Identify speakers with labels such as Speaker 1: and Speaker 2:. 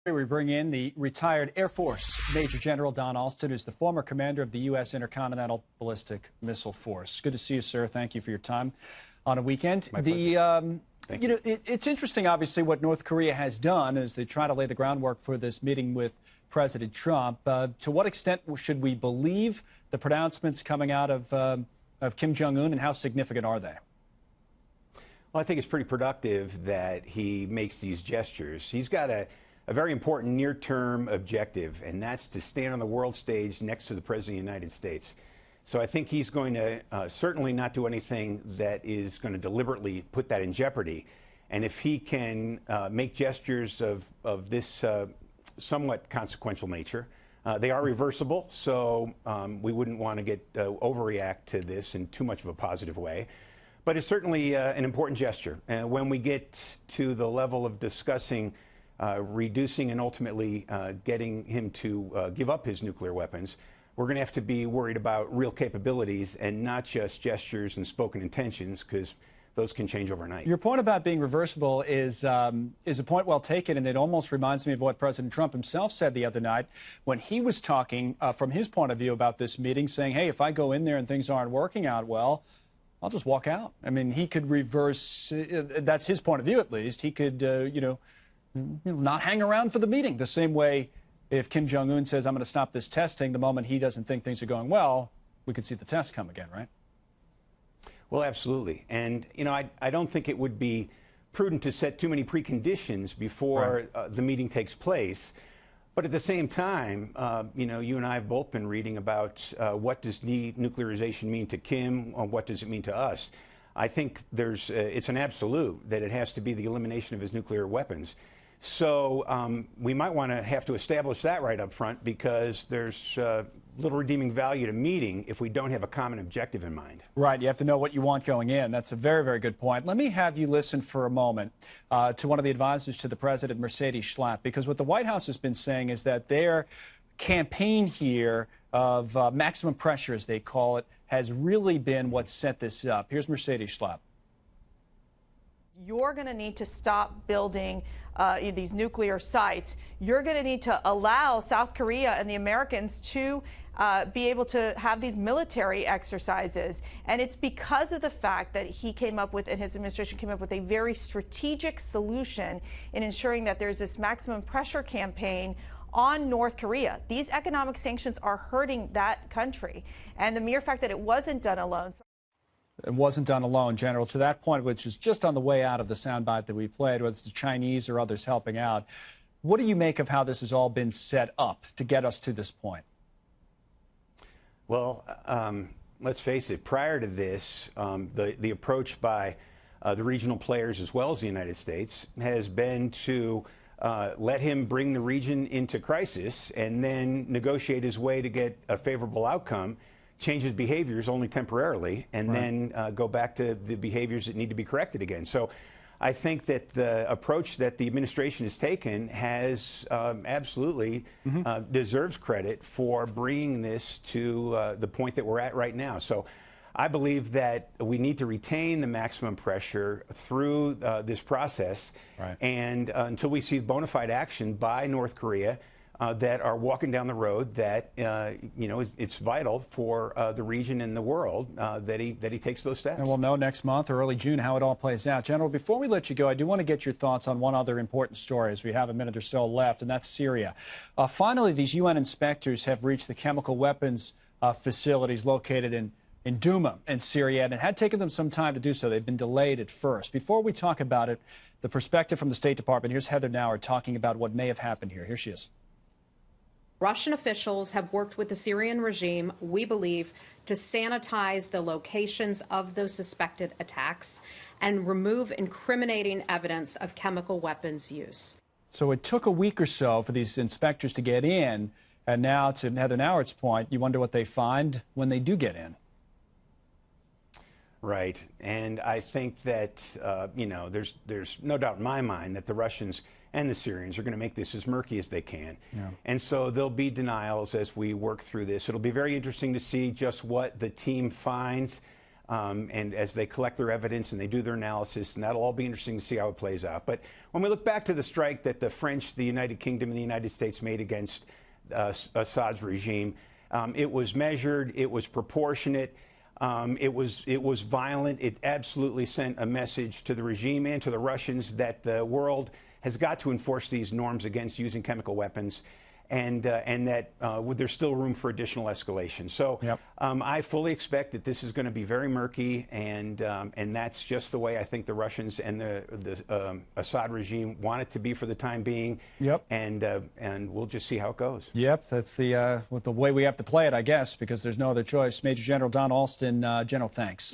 Speaker 1: We bring in the retired Air Force Major General Don Alston, who's the former commander of the U.S. Intercontinental Ballistic Missile Force. Good to see you, sir. Thank you for your time on a weekend. It's interesting, obviously, what North Korea has done as they try to lay the groundwork for this meeting with President Trump. To what extent should we believe the pronouncements coming out of Kim Jong-un, and how significant are they?
Speaker 2: Well, I think it's pretty productive that he makes these gestures. He's got a very important near-term objective, and that's to stand on the world stage next to the President of the United States. So I think he's going to certainly not do anything that is going to deliberately put that in jeopardy. And if he can make gestures of this somewhat consequential nature, they are reversible, so we wouldn't want to get overreact to this in too much of a positive way. But it's certainly an important gesture. When we get to the level of discussing reducing and ultimately getting him to give up his nuclear weapons, we're going to have to be worried about real capabilities and not just gestures and spoken intentions, because those can change overnight. Your
Speaker 1: point about being reversible is a point well taken, and it almost reminds me of what President Trump himself said the other night when he was talking from his point of view about this meeting, saying, hey, if I go in there and things aren't working out well, I'll just walk out. I mean, he could reverse, that's his point of view at least. He could, not hang around for the meeting. The same way if Kim Jong-un says, I'm going to stop this testing, the moment he doesn't think things are going well, we could see the test come again, right?
Speaker 2: Well, absolutely. And, I don't think it would be prudent to set too many preconditions before the meeting takes place. But at the same time, you and I have both been reading about what does denuclearization mean to Kim, or what does it mean to us. I think it's an absolute that it has to be the elimination of his nuclear weapons. So we might want to have to establish that right up front, because there's little redeeming value to meeting if we don't have a common objective in mind.
Speaker 1: Right. You have to know what you want going in. That's a very, very good point. Let me have you listen for a moment to one of the advisors to the president, Mercedes Schlapp, because what the White House has been saying is that their campaign here of maximum pressure, as they call it, has really been what set this up. Here's Mercedes Schlapp.
Speaker 3: You're going to need to stop building these nuclear sites. You're going to need to allow South Korea and the Americans to be able to have these military exercises. And it's because of the fact that he came up with, and his administration came up with, a very strategic solution in ensuring that there's this maximum pressure campaign on North Korea. These economic sanctions are hurting that country. And the mere fact that it wasn't done alone.
Speaker 1: It wasn't done alone, General. To that point, which is just on the way out of the soundbite that we played, whether it's the Chinese or others helping out, what do you make of how this has all been set up to get us to this point?
Speaker 2: Well, let's face it, prior to this, the approach by the regional players as well as the United States has been to let him bring the region into crisis and then negotiate his way to get a favorable outcome, change his behaviors only temporarily, and then go back to the behaviors that need to be corrected again. So I think that the approach that the administration has taken has absolutely deserves credit for bringing this to the point that we're at right now. So I believe that we need to retain the maximum pressure through this process, and until we see bona fide action by North Korea that are walking down the road that it's vital for the region and the world that he takes those steps.
Speaker 1: And we'll know next month or early June how it all plays out. General, before we let you go, I do want to get your thoughts on one other important story, as we have a minute or so left, and that's Syria. Finally, these UN inspectors have reached the chemical weapons facilities located in Douma in Syria, and it had taken them some time to do so. They've been delayed at first. Before we talk about it, the perspective from the State Department, here's Heather Nauert talking about what may have happened here. Here she is.
Speaker 4: Russian officials have worked with the Syrian regime, we believe, to sanitize the locations of those suspected attacks and remove incriminating evidence of chemical weapons use.
Speaker 1: So it took a week or so for these inspectors to get in, and now, to Heather Nauert's point, you wonder what they find when they do get in.
Speaker 2: Right. And I think that, there's no doubt in my mind that the Russians and the Syrians are going to make this as murky as they can. And so there'll be denials as we work through this. It'll be very interesting to see just what the team finds. and as they collect their evidence and they do their analysis, and that'll all be interesting to see how it plays out. But when we look back to the strike that the French, the United Kingdom, and the United States made against Assad's regime, it was measured, it was proportionate, it was violent. It absolutely sent a message to the regime and to the Russians that the world has got to enforce these norms against using chemical weapons, and that there's still room for additional escalation. So
Speaker 1: yep.
Speaker 2: I fully expect that this is going to be very murky, and that's just the way I think the Russians and the Assad regime want it to be for the time being.
Speaker 1: Yep.
Speaker 2: And we'll just see how it goes.
Speaker 1: Yep, that's the way we have to play it, I guess, because there's no other choice. Major General Don Alston, General, thanks.